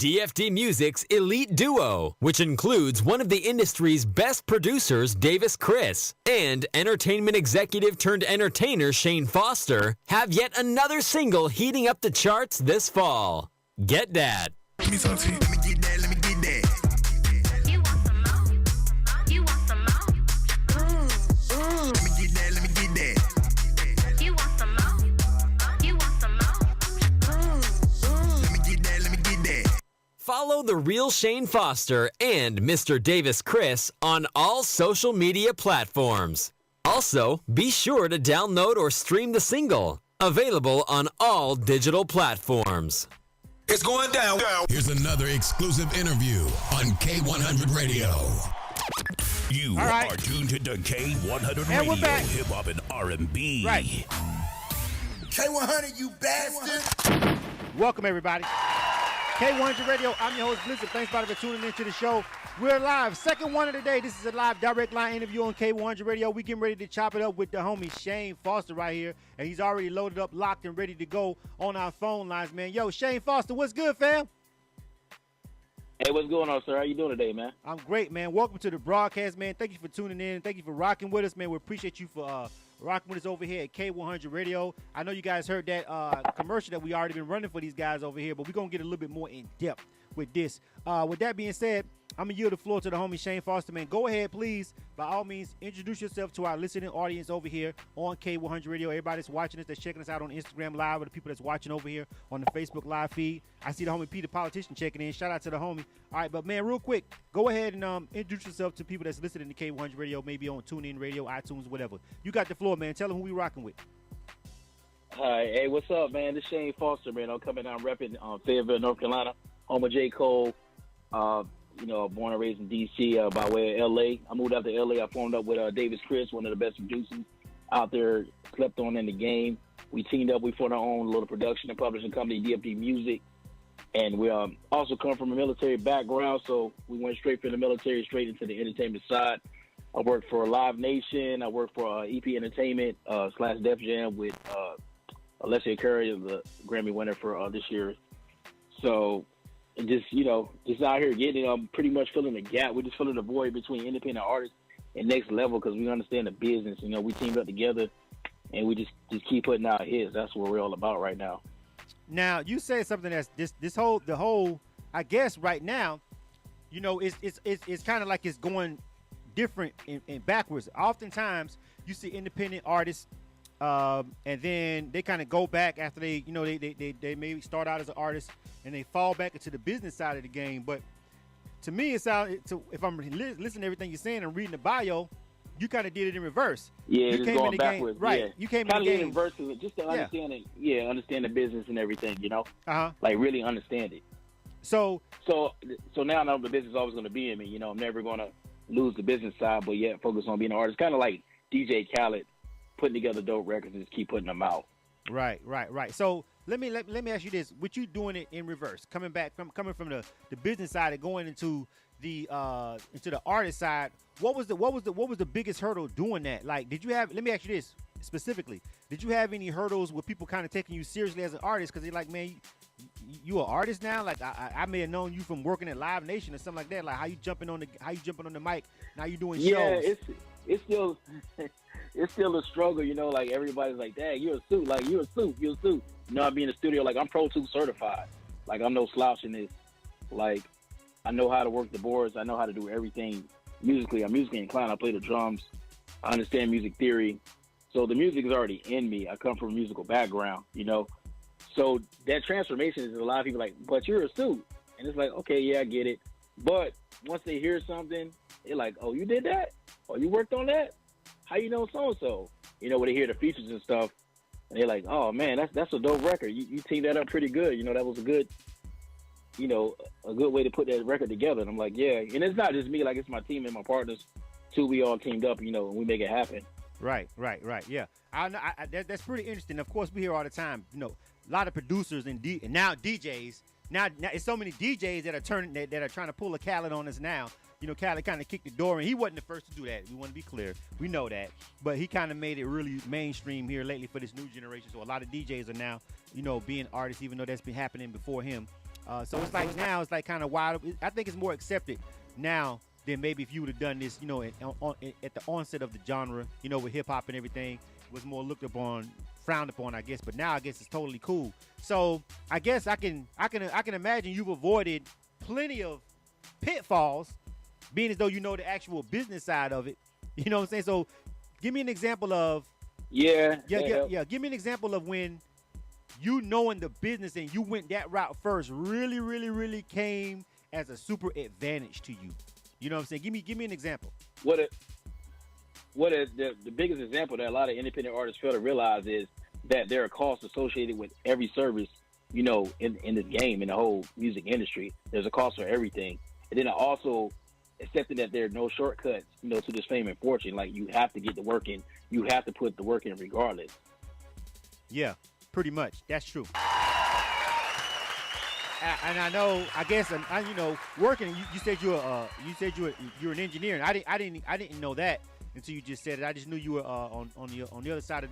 DFD Music's Elite Duo, which includes one of the industry's best producers, Davis Chris, and entertainment executive turned entertainer Shane Foster, have yet another single heating up the charts this fall. Get that. Let me talk to you. Let me get that. Let me get that. You want some more? You want some more? Let me get that. Let me get that. You want some more? You want some more? Let me get that. Let me get that. Follow The Real Shane Foster and Mr. Davis Chris on all social media platforms. Also, be sure to download or stream the single. Available on all digital platforms. It's going down. Here's another exclusive interview on K-100 Radio. You All right. are tuned to K-100 And we're Radio, back. hip hop and R&B. Right. K-100, you bastard. Welcome, everybody. K-100 Radio, I'm your host, Blizzard. Thanks, everybody, for tuning into the show. We're live. Second one of the day. This is a live direct line interview on K-100 Radio. We getting ready to chop it up with the homie Shane Foster right here. And he's already loaded up, locked, and ready to go on our phone lines, man. Yo, Shane Foster, what's good, fam? Hey, what's going on, sir? How you doing today, man? I'm great, man. Welcome to the broadcast, man. Thank you for tuning in. Thank you for rocking with us, man. We appreciate you for rocking with us over here at K100 Radio. I know you guys heard that commercial that we already been running for these guys over here, but we're going to get a little bit more in depth with this. With that being said, I'm going to yield the floor to the homie Shane Foster, man. Go ahead, please, by all means, introduce yourself to our listening audience over here on K100 Radio. Everybody that's watching us, that's checking us out on Instagram Live, or the people that's watching over here on the Facebook Live feed. I see the homie Peter Politician checking in. Shout out to the homie. All right, but, man, real quick, go ahead and introduce yourself to people that's listening to K100 Radio, maybe on TuneIn Radio, iTunes, whatever. You got the floor, man. Tell them who we rocking with. Hi, hey, what's up, man? This is Shane Foster, man. I'm coming down repping Fayetteville, North Carolina, home of J. Cole. Born and raised in D.C. By way of L.A. I moved out to L.A. I formed up with Davis Chris, one of the best producers out there, slept on in the game. We teamed up. We formed our own little production and publishing company, DFD Music. And we also come from a military background, so we went straight from the military straight into the entertainment side. I worked for Live Nation. I worked for EP Entertainment / Def Jam with Alessia Curry, the Grammy winner for this year. So just out here getting it. I'm pretty much filling the gap. We're just filling the void between independent artists and next level because we understand the business. We teamed up together and we just keep putting out hits. That's what we're all about right now. Now, you said something that's the whole I guess right now, it's kind of like it's going different and backwards. Oftentimes you see independent artists and then they kind of go back after they maybe start out as an artist and they fall back into the business side of the game. But to me, it sounds, if I'm listening to everything you're saying and reading the bio, you kind of did it in reverse. Yeah, you just came going in the backwards. Game, right? Yeah. You came kind in the of game in reverse of it, just to understand it. Yeah, understand the business and everything. Like really understand it. So now I know the business is always going to be in me. I'm never going to lose the business side, but yet focus on being an artist. Kind of like DJ Khaled, putting together dope records and just keep putting them out. Right. So let me ask you this: with you doing it in reverse, coming from the business side and going into the artist side, what was the biggest hurdle doing that? Like, did you have? Let me ask you this specifically: did you have any hurdles with people kind of taking you seriously as an artist because they're like, man, you an artist now? Like I may have known you from working at Live Nation or something like that. Like how you jumping on the mic? Now you doing shows? Yeah, it's still. It's still a struggle, like everybody's like, dang, you're a suit. Like, you're a suit. I be in the studio, like, I'm Pro Tools certified. Like, I'm no slouch in this. Like, I know how to work the boards. I know how to do everything musically. I'm musically inclined. I play the drums. I understand music theory. So the music is already in me. I come from a musical background, So that transformation is a lot of people like, but you're a suit. And it's like, okay, yeah, I get it. But once they hear something, they're like, oh, you did that? Oh, you worked on that? How you know so-and-so? When they hear the features and stuff, and they're like, oh, man, that's a dope record. You teamed that up pretty good. That was a good way to put that record together. And I'm like, yeah. And it's not just me. Like, it's my team and my partners, too. We all teamed up, and we make it happen. Right. Yeah. That's pretty interesting. Of course, we hear all the time, a lot of producers and now DJs. Now it's so many DJs that are trying to pull a Khaled on us now. Khaled kind of kicked the door, and he wasn't the first to do that. We want to be clear. We know that. But he kind of made it really mainstream here lately for this new generation. So a lot of DJs are now, being artists, even though that's been happening before him. So it's like now it's like kind of wild. I think it's more accepted now than maybe if you would have done this, at the onset of the genre, with hip hop and everything, it was more looked upon, frowned upon, I guess. But now I guess it's totally cool. So I guess I can imagine you've avoided plenty of pitfalls, being as though you know the actual business side of it. You know what I'm saying? So give me an example of Yeah. Give me an example of when you knowing the business and you went that route first really, really, really came as a super advantage to you. You know what I'm saying? Give me an example. The biggest example that a lot of independent artists fail to realize is that there are costs associated with every service, in this game, in the whole music industry. There's a cost for everything. And then also accepting that there are no shortcuts, to this fame and fortune. Like, you have to get the work in. You have to put the work in regardless. Yeah, pretty much. That's true. And I know, I guess, working. You said you're an engineer, and I didn't know that until you just said it. I just knew you were on the other side of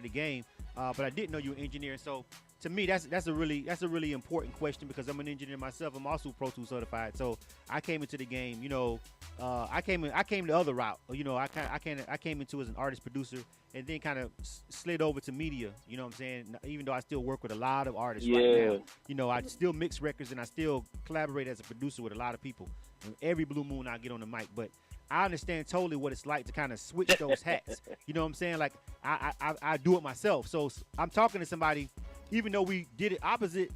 the game, but I didn't know you were an engineer. So to me, that's a really important question, because I'm an engineer myself. I'm also Pro Tools certified. So I came into the game, I came the other route. I came into as an artist producer, and then kind of slid over to media. You know what I'm saying? Even though I still work with a lot of artists right now, I still mix records and I still collaborate as a producer with a lot of people. And every blue moon I get on the mic, but I understand totally what it's like to kind of switch those hats. You know what I'm saying? Like I do it myself. So I'm talking to somebody, even though we did it opposite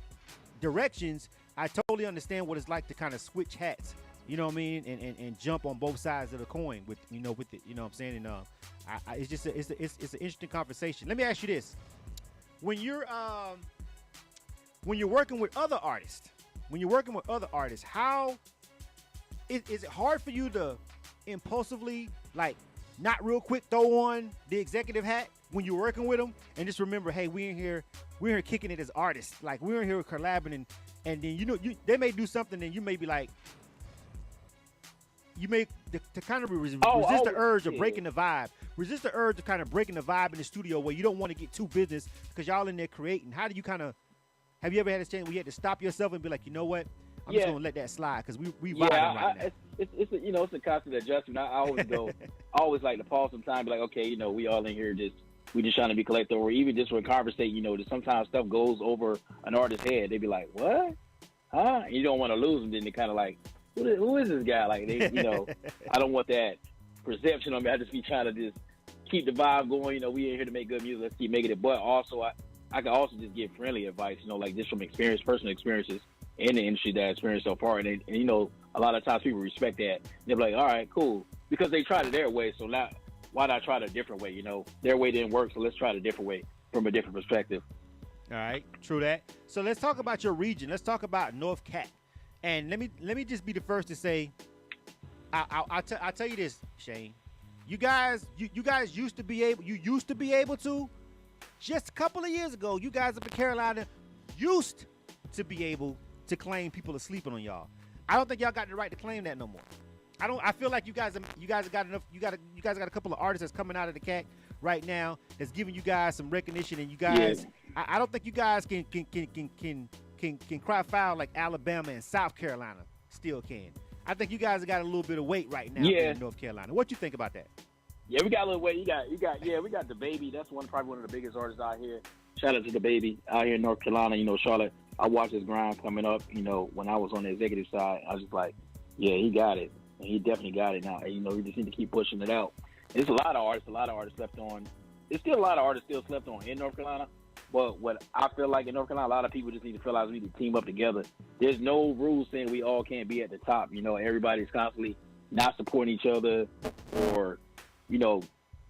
directions, I totally understand what it's like to kind of switch hats. You know what I mean? And jump on both sides of the coin with it. You know what I'm saying? And it's just it's an interesting conversation. Let me ask you this: when you're working with other artists, how is it hard for you to impulsively, like, not real quick throw on the executive hat when you're working with them, and just remember, hey, we're in here kicking it as artists, like we're in here collabing, and then they may do something, and you may be like, you may to kind of resist the urge of breaking the vibe. Resist the urge of kind of breaking the vibe in the studio where you don't want to get too business because y'all in there creating. How do you have you ever had a chance where you had to stop yourself and be like, you know what? I'm just gonna let that slide because we vibing right now. It's a constant adjustment. I always like to pause some time, be like, okay, we all in here we just trying to be collective, or even just conversate. Sometimes stuff goes over an artist's head. They be like, what? Huh? And you don't want to lose them. Then they kind of like, who is this guy? Like, I don't want that perception on me. I just be trying to just keep the vibe going. We in here to make good music. Let's keep making it. But also, I can also just give friendly advice, like just from personal experiences in the industry that I experienced so far. And a lot of times people respect that. They're like, all right, cool. Because they tried it their way. So now, why not try it a different way? Their way didn't work. So let's try it a different way from a different perspective. All right. True that. So let's talk about your region. Let's talk about North Cat. And let me just be the first to say, I'll tell you this, Shane. You guys used to be able to, just a couple of years ago, you guys up in Carolina used to be able to claim people are sleeping on y'all. I don't think y'all got the right to claim that no more. I feel like you guys have got enough. You guys got a couple of artists that's coming out of the cat right now that's giving you guys some recognition, and you guys. Yeah. I don't think you guys can cry foul like Alabama and South Carolina still can. I think you guys have got a little bit of weight right now in North Carolina. What you think about that? Yeah, we got a little weight. We got the Baby. That's probably one of the biggest artists out here. Shout out to the Baby out here in North Carolina. Charlotte. I watched his grind coming up. When I was on the executive side, I was just like, yeah, he got it. And he definitely got it now. And, we just need to keep pushing it out. There's a lot of artists slept on. There's still a lot of artists still slept on in North Carolina. But what I feel like in North Carolina, a lot of people just need to realize we need to team up together. There's no rules saying we all can't be at the top. Everybody's constantly not supporting each other, or,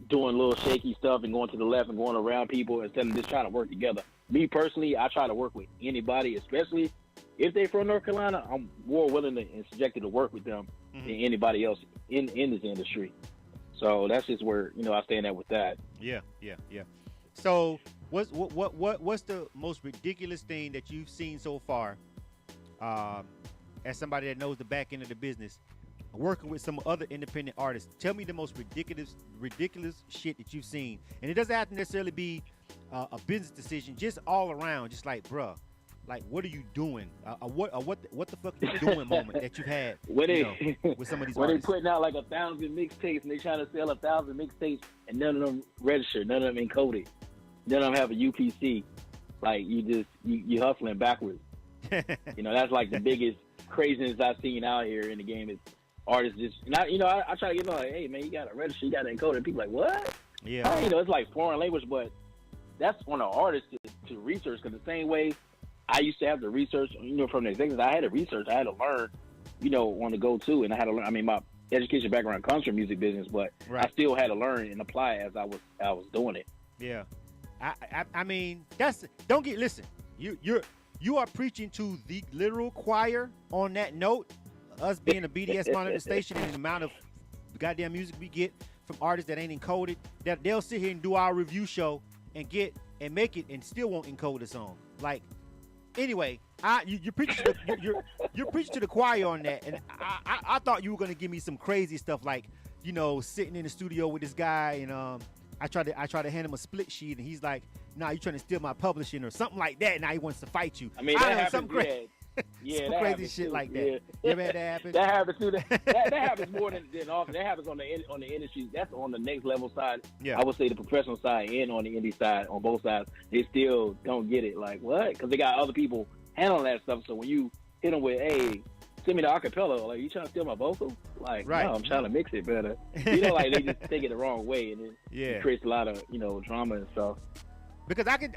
doing little shaky stuff and going to the left and going around people instead of just trying to work together. Me personally, I try to work with anybody, especially if they're from North Carolina. I'm more willing and subjected to work with them than anybody else in this industry. So that's just where I stand at with that. Yeah. So what's the most ridiculous thing that you've seen so far, as somebody that knows the back end of the business, working with some other independent artists? Tell me the most ridiculous shit that you've seen, and it doesn't have to necessarily be a business decision. Just all around, just like, bruh, like, what are you doing? What the fuck are you doing moment that you've had Where with some of these where they artists? putting out like 1,000 mixtapes and they trying to sell 1,000 mixtapes and none of them registered, none of them encoded, none of them have a UPC. Like you hustling backwards. That's like the biggest craziness I've seen out here in the game is artists just. And I try to get them like, hey man, you got to register, you got to encode it. People like what? Yeah. It's like foreign language, but that's on an artist to research. Because the same way I used to have to research, from the executives, I had to research, I had to learn, on the go to, and I had to learn. I mean, my education background comes from music business, but I still had to learn and apply as I was doing it. Yeah, I mean listen. You are preaching to the literal choir on that note. Us being a BDS monitor station and the amount of goddamn music we get from artists that ain't encoded, that they'll sit here and do our review show and make it and still won't encode the song. Like, anyway, you're preaching you're preaching to the choir on that, and I thought you were gonna give me some crazy stuff like, sitting in the studio with this guy and I tried to hand him a split sheet and he's like, nah, you trying to steal my publishing or something like that. Now he wants to fight you. I mean, that happens, something crazy. Yeah, some that crazy shit too. like that. Yeah. You ever had that happen? That happens too. That happens more than often. That happens on the industry. That's on the next level side. Yeah. I would say the professional side and on the indie side, on both sides, they still don't get it. Like what? Because they got other people handling that stuff. So when you hit them with, hey, send me the acapella, like you trying to steal my vocal? Like, right. No, I'm trying to mix it better. Like they just take it the wrong way, and it creates a lot of drama and stuff. Because I can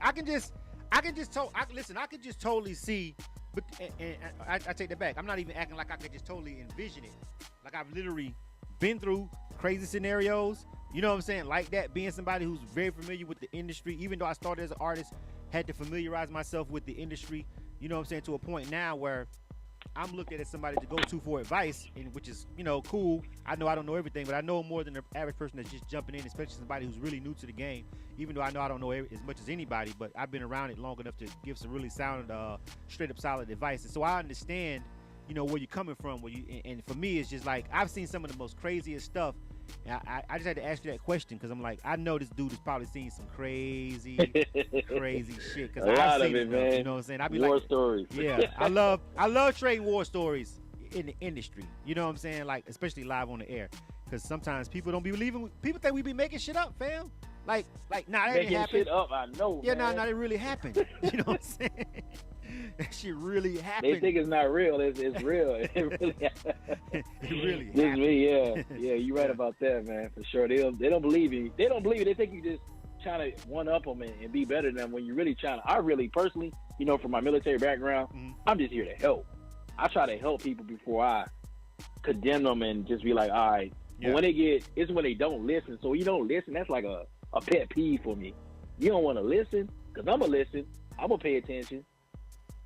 just totally see. But and I take that back. I'm not even acting like I could just totally envision it. Like I've literally been through crazy scenarios. You know what I'm saying? Like that, being somebody who's very familiar with the industry. Even though I started as an artist, had to familiarize myself with the industry. You know what I'm saying? To a point now where I'm looked at as somebody to go to for advice, and which is, cool. I know I don't know everything, but I know more than the average person that's just jumping in, especially somebody who's really new to the game. Even though I know I don't know as much as anybody, but I've been around it long enough to give some really sound, straight up solid advice. And so I understand, where you're coming from. And for me, it's just like I've seen some of the most craziest stuff. And I just had to ask you that question because I'm like, I know this dude has probably seen some crazy shit. Because I've seen it, man. You know what I'm saying? I be war like, stories. Yeah, I love trading war stories in the industry. You know what I'm saying? Like, especially live on the air. Because sometimes people don't be believing. People think we be making shit up, fam. Like, nah, that didn't happen. Shit up, I know. Yeah, nah, it really happened. You know what I'm saying? That shit really happened. They think it's not real. It's real. It really it really happened. This me, yeah. You're right about that, man, for sure. They don't believe you. They don't believe you. They think you just trying to one up them and be better than them when you're really trying to. I really personally, from my military background, I'm just here to help. I try to help people before I condemn them and just be like, all right. Yeah. But when it's when they don't listen. So you don't listen. That's like a pet peeve for me. You don't want to listen because I'm gonna listen. I'm gonna pay attention.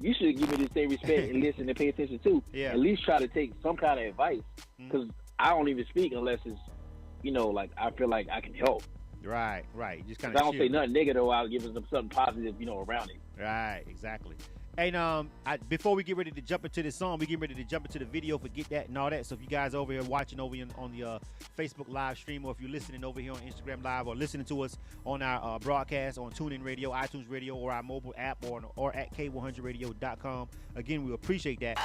You should give me the same respect and listen and pay attention too. Yeah. At least try to take some kind of advice because I don't even speak unless it's, like I feel like I can help. Right. Just kind of. I don't say nothing negative. I'll give them something positive, around it. Right. Exactly. And before we get ready to jump into this song, we get ready to jump into the video for Get That and all that. So if you guys over here watching over on the Facebook live stream, or if you're listening over here on Instagram Live, or listening to us on our broadcast on TuneIn Radio, iTunes Radio, or our mobile app, or at K100radio.com, again, we appreciate that.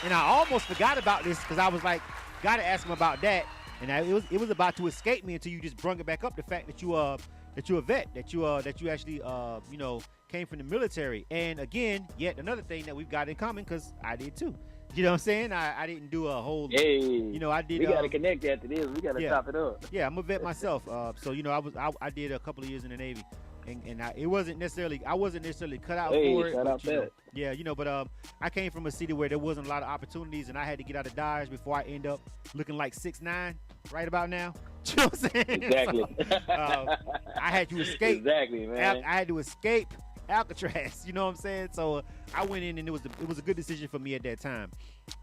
And I almost forgot about this because I was like, gotta ask him about that, and it was about to escape me until you just brung it back up. The fact that you're a vet, that you actually came from the military. And again, yet another thing that we've got in common, because I did too. You know what I'm saying? I didn't do a whole. Hey, I did. We gotta connect after this. We gotta chop it up. Yeah, I'm a vet myself. So I did a couple of years in the Navy, and I wasn't necessarily cut out for it. Shout out that. Yeah, but I came from a city where there wasn't a lot of opportunities, and I had to get out of Dodge before I end up looking like 6'9" right about now. You know what I'm saying? Exactly. So, I had to escape. Exactly, man. I had to escape Alcatraz. You know what I'm saying? So I went in, and it was a good decision for me at that time.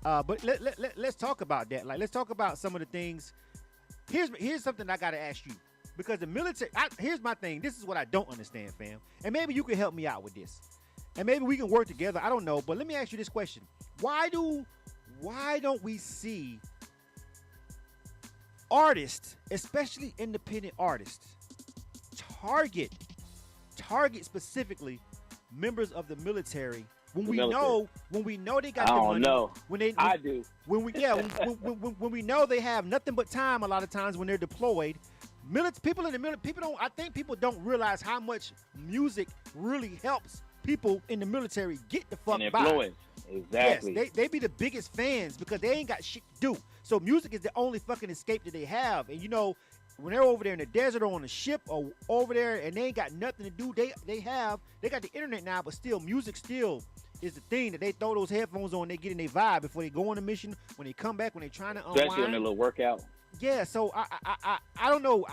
But let's talk about that. Like, let's talk about some of the things. Here's something I gotta ask you, because the military. Here's my thing. This is what I don't understand, fam. And maybe you can help me out with this. And maybe we can work together. I don't know. But let me ask you this question: Why don't we see artists, especially independent artists, target specifically members of the military, when The we military. know they got I the don't money, know. I do. when we know they have nothing but time a lot of times when they're deployed, people in the military, I think people don't realize how much music really helps people in the military get the fuck And by. influence. Exactly. Yes, they be the biggest fans because they ain't got shit to do. So music is the only fucking escape that they have. And you know, when they're over there in the desert or on a ship or over there and they ain't got nothing to do, they got the internet now, but still music still is the thing that they throw those headphones on, they get in their vibe before they go on a mission, when they come back, when they trying to unwind. Especially on their little workout. Yeah, so I don't know.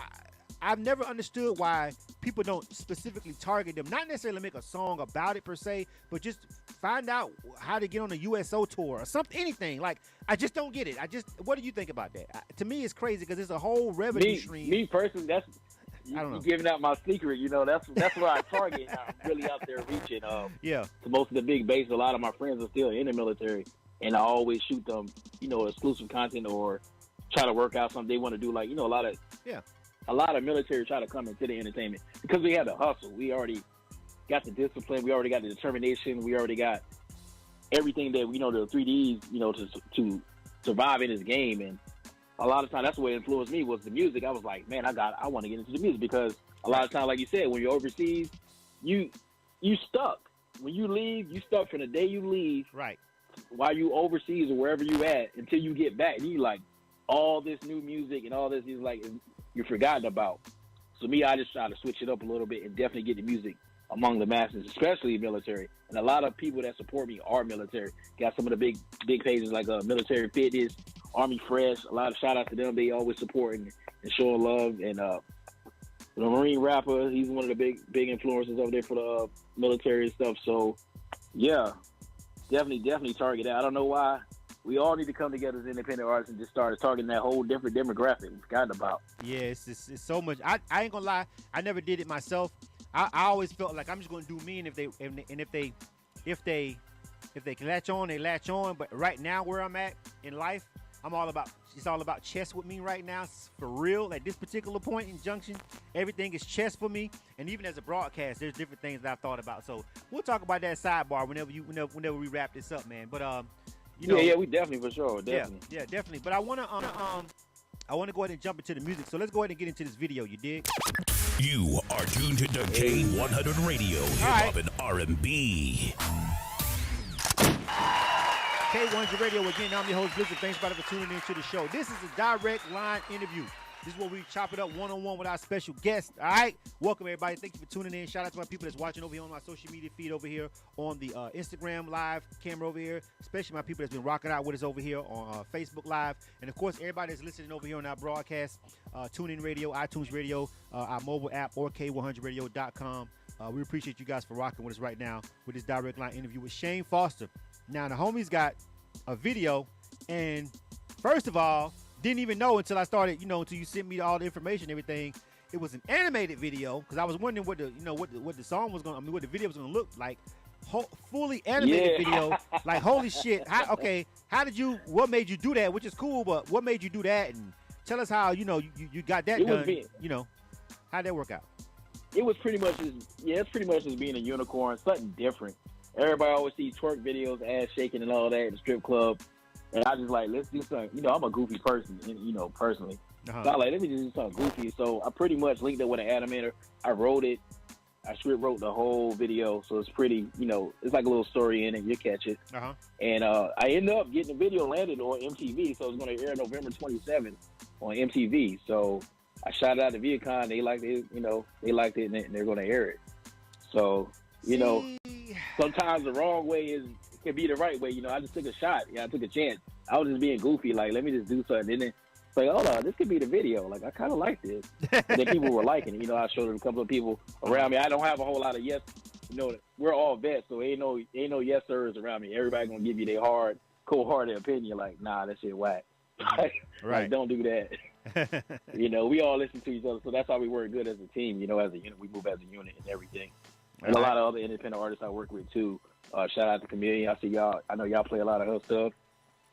I've never understood why people don't specifically target them. Not necessarily make a song about it per se, but just find out how to get on a USO tour or something, anything. Like, I just don't get it. What do you think about that? To me, it's crazy because it's a whole revenue stream. Me personally, that's I don't know. you giving out my secret. You know, that's where I target. I'm really out there reaching. Yeah. To most of the big bases. A lot of my friends are still in the military, and I always shoot them, exclusive content or try to work out something they want to do. Like, a lot of military try to come into the entertainment because we have the hustle. We already got the discipline. We already got the determination. We already got everything that the 3Ds, to survive in this game. And a lot of times that's what influenced me was the music. I was like, man, I want to get into the music because a lot of times, like you said, when you're overseas, you stuck. When you leave, you stuck from the day you leave, Right. while you overseas or wherever you at until you get back. And you like all this new music and all this is like you're forgotten about. So me, I just try to switch it up a little bit and definitely get the music among the masses, especially military. And a lot of people that support me are military. Got some of the big pages like Military Fitness, Army Fresh. A lot of shout out to them. They always supporting and showing love. And the Marine rapper, he's one of the big influences over there for the military and stuff. So yeah, definitely target that. I don't know why. We all need to come together as independent artists and just start targeting that whole different demographic we've forgotten about. Yeah, it's so much. I ain't gonna lie, I never did it myself. I always felt like I'm just gonna do me, and if they can latch on, they latch on. But right now, where I'm at in life, it's all about chess with me right now. For real, at this particular point in junction, everything is chess for me. And even as a broadcast, there's different things that I've thought about. So we'll talk about that sidebar whenever we wrap this up, man. But yeah, we definitely for sure, definitely. Yeah, definitely. But I wanna go ahead and jump into the music. So let's go ahead and get into this video. You dig? You are tuned to the K-100 Radio, hip hop and R&B. K-100 Radio again. I'm your host, Blizzard. Thanks for tuning in to the show. This is a direct line interview. This is where we chop it up one-on-one with our special guest. All right? Welcome, everybody. Thank you for tuning in. Shout out to my people that's watching over here on my social media feed over here on the Instagram live camera over here, especially my people that's been rocking out with us over here on Facebook Live. And, of course, everybody that's listening over here on our broadcast, TuneIn Radio, iTunes Radio, our mobile app, or K100radio.com. We appreciate you guys for rocking with us right now with this direct line interview with Shane Foster. Now, the homie's got a video, and first of all, didn't even know until I started, until you sent me all the information and everything. It was an animated video because I was wondering what the song was what the video was gonna look like. Fully animated video, like holy shit. What made you do that? Which is cool, but what made you do that? And tell us how you got that done. How'd that work out? It was pretty much just being a unicorn, something different. Everybody always sees twerk videos, ass shaking and all that at the strip club. And I just like, let's do something. I'm a goofy person, personally. Uh-huh. So I like, let me just do something goofy. So I pretty much linked up with an animator. I wrote it. I script wrote the whole video. So it's pretty, it's like a little story in it. You'll catch it. Uh-huh. And I ended up getting the video landed on MTV. So it's going to air November 27th on MTV. So I shot it out to Viacom. They liked it, they liked it, and they're going to air it. So, sometimes the wrong way can be the right way. I just took a shot. I took a chance. I was just being goofy. Like, let me just do something. And then it's like, hold on, this could be the video. Like, I kind of like this. And then people were liking it. I showed it a couple of people around me. I don't have a whole lot of yes. We're all vets, so ain't no yes sirs around me. Everybody gonna give you their cold-hearted opinion. Like, nah, that shit whack. Right. Like, don't do that. We all listen to each other, so that's how we work good as a team. As a unit, we move as a unit and everything. And a lot of other independent artists I work with too. Shout out to Chameleon. I see y'all. I know y'all play a lot of her stuff.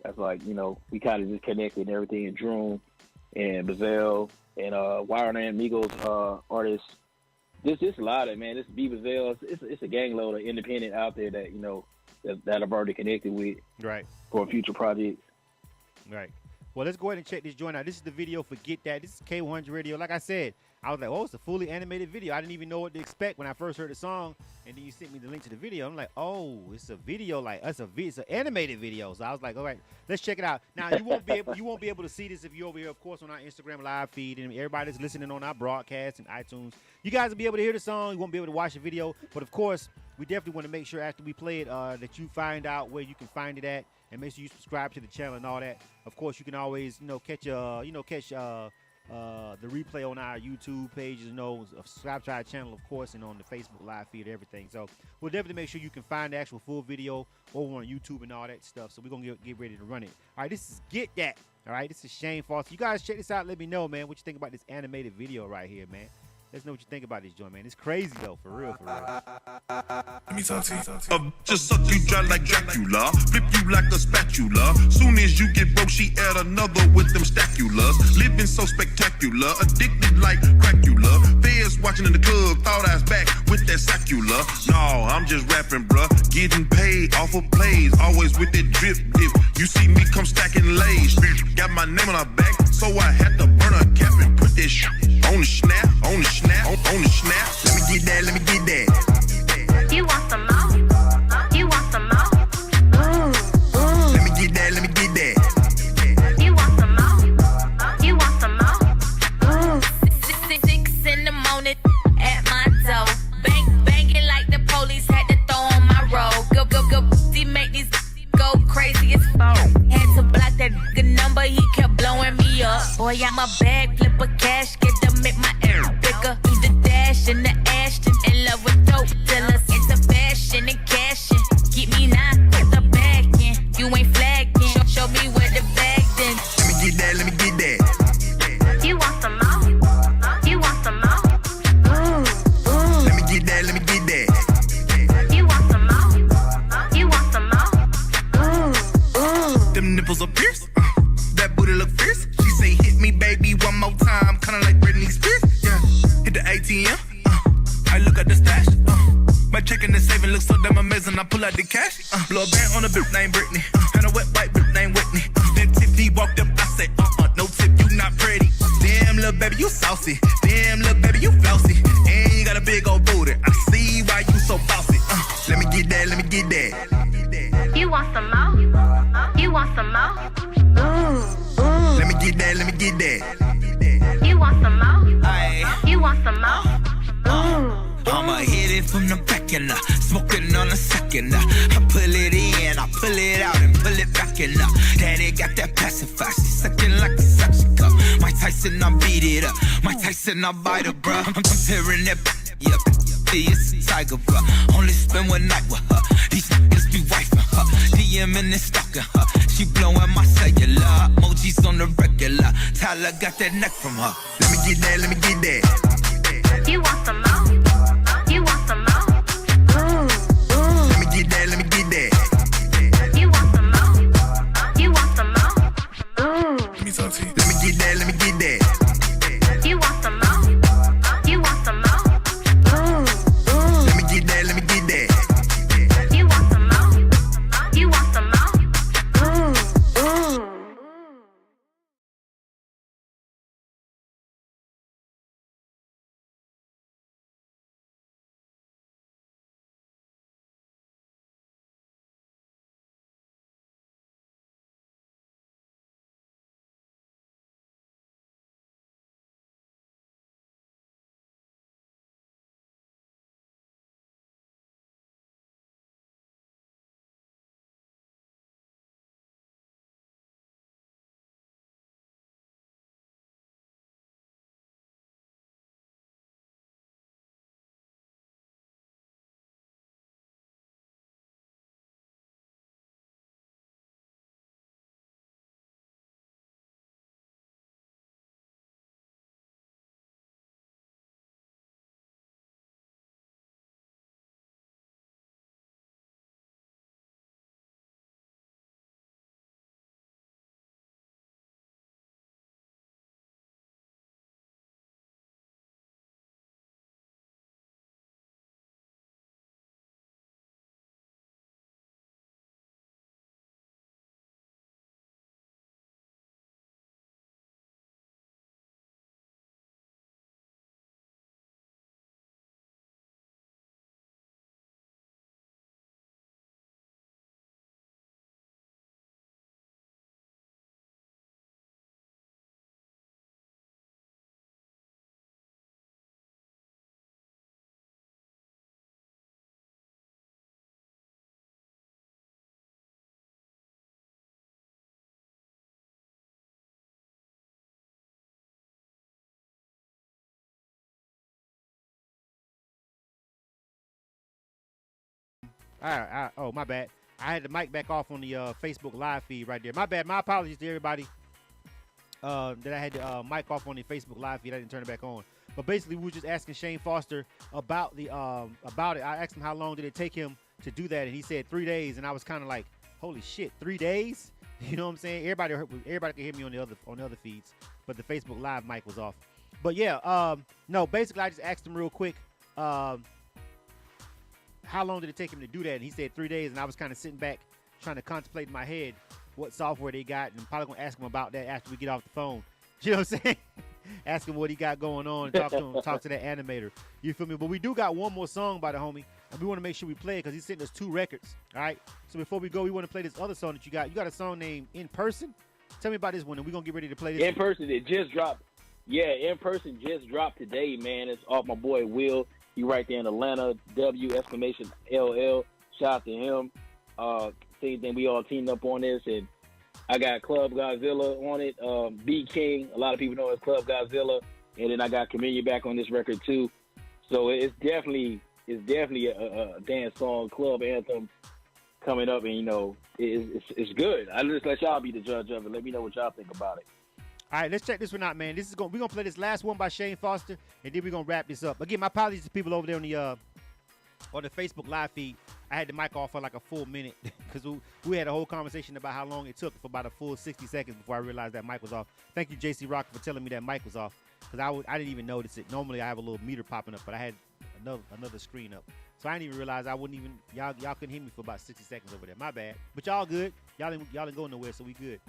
That's like, we kind of just connected and everything. And Droom and Bazelle and Wire and Migos artists. This a lot of man. This Beaversville. It's a gang load of independent out there that that I've already connected with Right. for future projects. Right. Well, let's go ahead and check this joint out. This is the video for Get That. This is K-100 Radio. Like I said, I was like, oh, it's a fully animated video. I didn't even know what to expect when I first heard the song, and then you sent me the link to the video. I'm like, oh, it's a video, like it's an animated video. So I was like, all right, let's check it out. Now you won't be able to see this if you're over here, of course, on our Instagram live feed, and everybody that's listening on our broadcast and iTunes. You guys will be able to hear the song. You won't be able to watch the video, but of course, we definitely want to make sure after we play it that you find out where you can find it at, and make sure you subscribe to the channel and all that. Of course, you can always catch the replay on our YouTube page, subscribe to our channel, of course, and on the Facebook live feed, everything. So we'll definitely make sure you can find the actual full video over on YouTube and all that stuff. So we're gonna get ready to run it. All right, this is Get That. All right, this is Shane Foster. You guys check this out. Let me know, man, what you think about this animated video right here, man. Let's know what you think about this joint, man. It's crazy though, for real, for real. Let me talk to you. Just suck you dry like Dracula, flip you like a spatula. Soon as you get broke, she add another with them staculas. Living so spectacular, addicted like Dracula. Feds watching in the club, thought I was back with that sacula. No, I'm just rapping, bruh. Getting paid off of plays, always with that drip dip. You see me come stacking lays. Got my name on her back, so I had to burn her cap and put that shit on the snap, on the snap, on the snap. Let me get that, let me get that. You want some more? You want some more? Let me get that, let me get that. You want some more? You want some more? 6 in the morning at my door. Banging like the police had to throw on my road. Go, see, make these go crazy as fuck. Had to block that number, he kept blowing me up. Boy, I'm a bag flipper, cash, get to make my air bigger. Eat the dash and the Ashton, in love with dope dealers. Into fashion and cashing. Keep me now, put the bag in. You ain't flagging, show me where the bag then. Let me get that, let me get that. You want some more? You want some more? Let me get that, let me get that. You want some more? You want some more? Them nipples are pierced, that booty look fierce. She say hit me baby one more time, kinda like Britney Spears. Yeah, hit the ATM, I look at the stash. My checking and saving looks so damn amazing. I pull out the cash. Blow a band on a bitch named Britney. And a wet white bitch named Whitney. Then Tiffany walked up, I said, no tip, you not pretty. Damn, little baby, you saucy. Damn, little baby, you flousy. And you got a big old booty. I see why you so bossy. Let me get that, let me get that. You want some more? You want some more? Let me get that, let me get that. You want some more? Aye. You want some more? I'ma hit it from the back and smoking on a second. I pull it in, I pull it out and pull it back and Daddy got that pacifier, she sucking like a suction cup. Mike Tyson, I beat it up. Mike Tyson, I bite her, bruh. I'm tearing that up. It's a tiger, bruh. Only spend one night with her. These niggas be wifing her. DMing and stalking her. She blowing my cellular. Emojis on the regular. Tyler got that neck from her. Let me get that, let me get that. You want some more? You want some more? Let me get that, let me get that. You want some more? You want some more? Let me talk to you. Let me get that, let me get that. You want some more? You want some more? Let me get that, let me get that. You want some more? You want some more? Oh, my bad. I had the mic back off on the Facebook live feed right there. My bad. My apologies to everybody that I had the mic off on the Facebook live feed. I didn't turn it back on. But basically, we were just asking Shane Foster about it. I asked him how long did it take him to do that, and he said 3 days. And I was kind of like, holy shit, 3 days? You know what I'm saying? Everybody could hear me on the other feeds, but the Facebook live mic was off. But yeah, no. Basically, I just asked him real quick. How long did it take him to do that? And he said 3 days, and I was kind of sitting back trying to contemplate in my head what software they got, and I'm probably going to ask him about that after we get off the phone. You know what I'm saying? Ask him what he got going on, and talk to him, talk to that animator. You feel me? But we do got one more song by the homie, and we want to make sure we play it because he sent us 2 records, all right? So before we go, we want to play this other song that you got. You got a song named In Person? Tell me about this one, and we're going to get ready to play this. In Person, it just dropped. Yeah, In Person just dropped today, man. It's off my boy Will. He right there in Atlanta, W!LL. Shout out to him. Same thing, we all teamed up on this, and I got Club Godzilla on it. B King, a lot of people know as Club Godzilla, and then I got Chameleon back on this record too. So it's definitely a dance song, club anthem coming up, and you know it's good. I just let y'all be the judge of it. Let me know what y'all think about it. All right, let's check this one out, man. We're gonna play this last one by Shane Foster, and then we're gonna wrap this up. Again, my apologies to people over there on the Facebook live feed. I had the mic off for like a full minute because we had a whole conversation about how long it took for about a full 60 seconds before I realized that mic was off. Thank you, JC Rock, for telling me that mic was off because I didn't even notice it. Normally, I have a little meter popping up, but I had another screen up, so I didn't even realize y'all couldn't hear me for about 60 seconds over there. My bad, but y'all good. Y'all didn't go nowhere, so we good.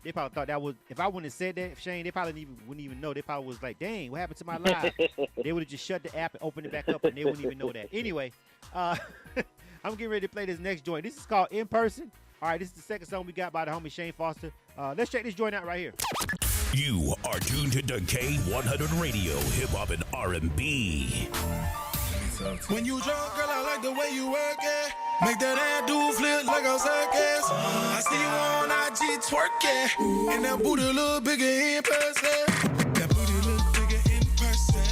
They probably thought that was, if I wouldn't have said that, Shane, they probably wouldn't even know. They probably was like, dang, what happened to my live? They would have just shut the app and opened it back up, and they wouldn't even know that. Anyway, I'm getting ready to play this next joint. This is called In Person. All right, this is the second song we got by the homie Shane Foster. Let's check this joint out right here. You are tuned to K-100 Radio, Hip Hop and R&B. When you drunk, girl, I like the way you work it. Make that ass do flip like a circus. I see you on IG twerking, and that booty look bigger in person. That booty look bigger in person.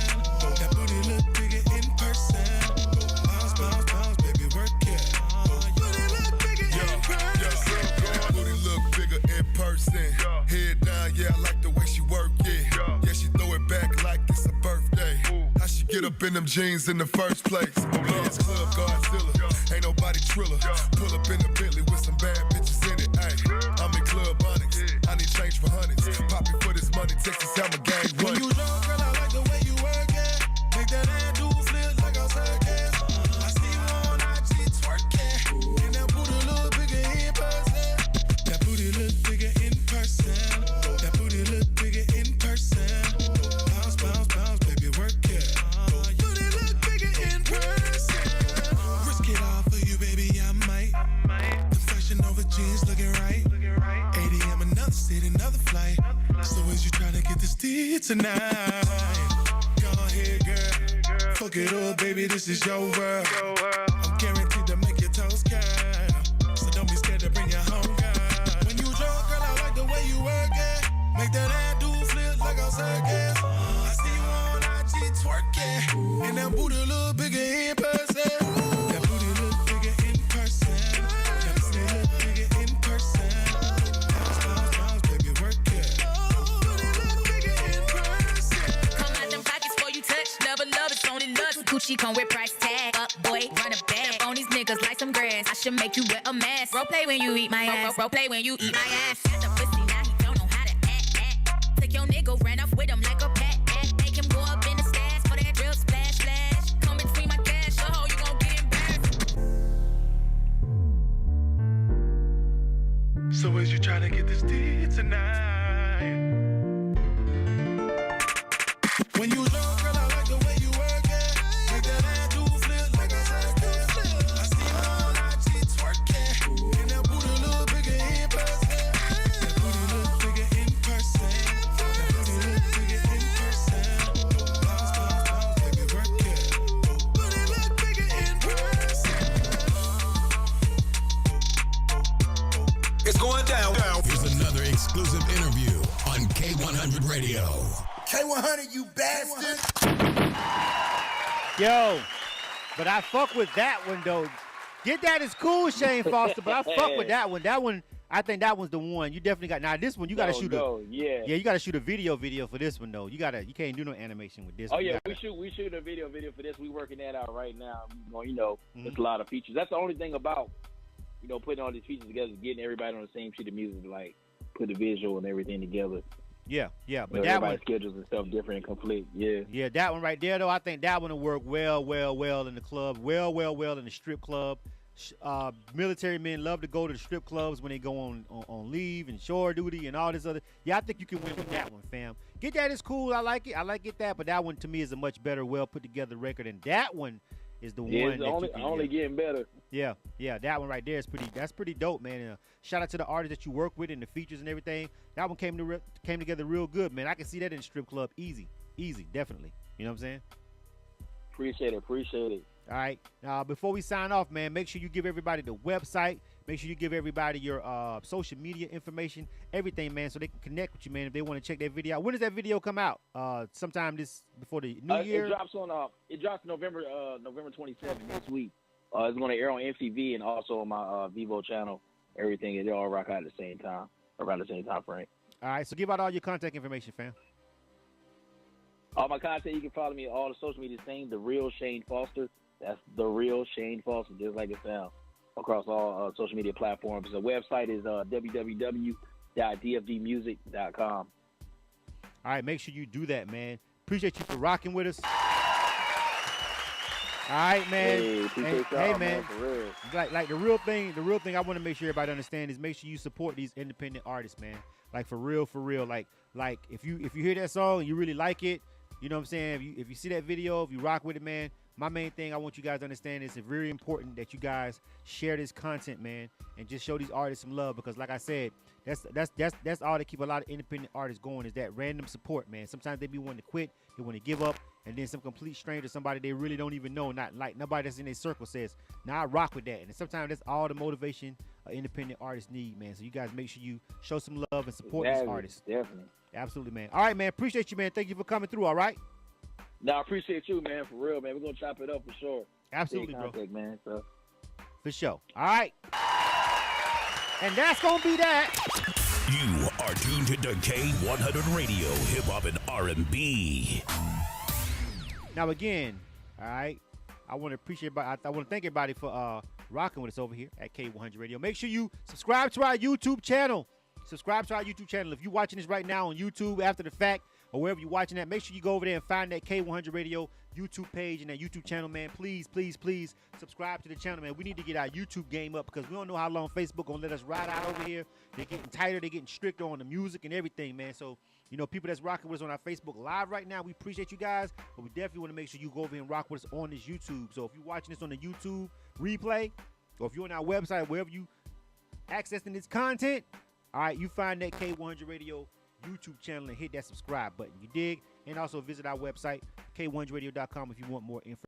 That booty look bigger in person. Bounce, bounce, bounce, baby, work it. Booty look bigger in person. Booty look bigger in person. Head down, yeah, I like the way she work it. Yeah, she throw it back like it's a birthday. How she get up in them jeans in the first place? Yeah, it's Club Godzilla. Ain't nobody triller. Pull up in the Bentley with some bad bitches in it. Ay, I'm in Club Onyx. I need change for hundreds. Poppy for this money. Texas, how my gang run. When you drunk, girl, I like the way you work it. Make that ass do flip like a circus. I see you on IG twerking, and that booty look bigger in person. That booty look bigger in person. That booty look bigger in person. Bounce, bounce, bounce, baby, work it. Booty look bigger in person. Risk it all for you, baby, I might. The fashion over jeans looking right. ADM, another city, another flight. So is you trying to get this D tonight? Go ahead, girl. Fuck it up, baby, this is your world. I'm guaranteed to make your toes curl. So don't be scared to bring your home, girl. When you drunk, girl, I like the way you work it. Make that ass do flip like a circus. I see you on IG twerking, and that booty look bigger in person. That booty look bigger in person. That booty look bigger in person. Bounce, bounce, bounce, baby, work it. Booty look bigger in person. Come out them pockets before you touch. Never love it's only lust. Gucci come with price tag. Up boy, run a bag. On these niggas like some grass. I should make you wear a mask. Role play when you eat my ass. Role play when you eat my ass. Got the pussy now he don't know how to act. Take your nigga, ran off with him like a pat. Make him go up in the stash for that drip splash splash. Come between my cash, oh you gon' get embarrassed. So is you trying to get this D tonight? When you drunk, girl, I like the way you work it. Make that ass do flip like a circus. I see you on IG twerking, and that booty look bigger in person. That booty look bigger in person. That booty look bigger in person. Bounce, bounce, bounce, baby, work it. Booty look bigger in person. It's going down. Here's another exclusive interview on K-100 Radio. K-100, you bastard. Yo, but I fuck with that one though. Get That Is Cool, Shane Foster, but I fuck with that one. That one, I think that one's the one. You definitely got. Now this one, you got to shoot yeah, you got to shoot a video for this one though. You can't do no animation with this. Oh one. yeah, we shoot a video for this. We working that out right now. There's a lot of features. That's the only thing about putting all these features together, getting everybody on the same sheet of music, like put the visual and everything together. Yeah, but that everybody's one schedules and stuff different and conflict. Yeah, that one right there though. I think that one will work well in the club, well in the strip club. Military men love to go to the strip clubs when they go on leave and shore duty and all this other. Yeah, I think you can win with that one, fam. Get That Is Cool. I like it. I like Get That, but that one to me is a much better, well put together record, and that one is the one. It's only getting better. Yeah, that one right there is pretty dope, man. And, shout out to the artists that you work with and the features and everything. That one came together real good, man. I can see that in the strip club, easy, definitely. You know what I'm saying? Appreciate it. All right. Now, before we sign off, man, make sure you give everybody the website. Make sure you give everybody your social media information, everything, man, so they can connect with you, man, if they want to check that video out. When does that video come out? Sometime before the new year? It drops November 27th next week. It's going to air on MTV and also on my Vivo channel. Everything, they all rock out at the same time, around the same time frame. All right, so give out all your contact information, fam. All my content, you can follow me on all the social media things, The Real Shane Foster. That's The Real Shane Foster, just like it sounds, across all social media platforms. The website is www.dfdmusic.com. All right, make sure you do that, man. Appreciate you for rocking with us. All right, man. Hey, man. For real. Like the real thing I want to make sure everybody understand is make sure you support these independent artists, man. Like for real. Like if you hear that song and you really like it, you know what I'm saying? If you see that video, if you rock with it, man, my main thing I want you guys to understand is it's very important that you guys share this content, man, and just show these artists some love, because like I said, that's all that keep a lot of independent artists going, is that random support, man. Sometimes they be wanting to quit, they want to give up, and then some complete stranger, somebody they really don't even know, not like nobody that's in their circle, says, "Nah, I rock with that." And sometimes that's all the motivation independent artists need, man. So you guys make sure you show some love and support these artists. Definitely. Absolutely, man. All right, man. Appreciate you, man. Thank you for coming through. All right. No, I appreciate you, man. For real, man. We're gonna chop it up for sure. Absolutely, bro. Man. So. For sure. All right. And that's gonna be that. You are tuned to K-100 Radio, Hip Hop and R&B. Now again, all right. I want to thank everybody for rocking with us over here at K100 Radio. Make sure you subscribe to our YouTube channel. If you're watching this right now on YouTube after the fact, or wherever you're watching that, make sure you go over there and find that K100 Radio YouTube page and that YouTube channel, man. Please subscribe to the channel, man. We need to get our YouTube game up, because we don't know how long Facebook gonna let us ride out over here. They're getting tighter, they're getting stricter on the music and everything, man. So, people that's rocking with us on our Facebook Live right now, we appreciate you guys, but we definitely want to make sure you go over here and rock with us on this YouTube. So if you're watching this on the YouTube replay, or if you're on our website, wherever you accessing this content, all right, you find that K100 Radio YouTube channel and hit that subscribe button. You dig? And also visit our website, K100radio.com, if you want more information.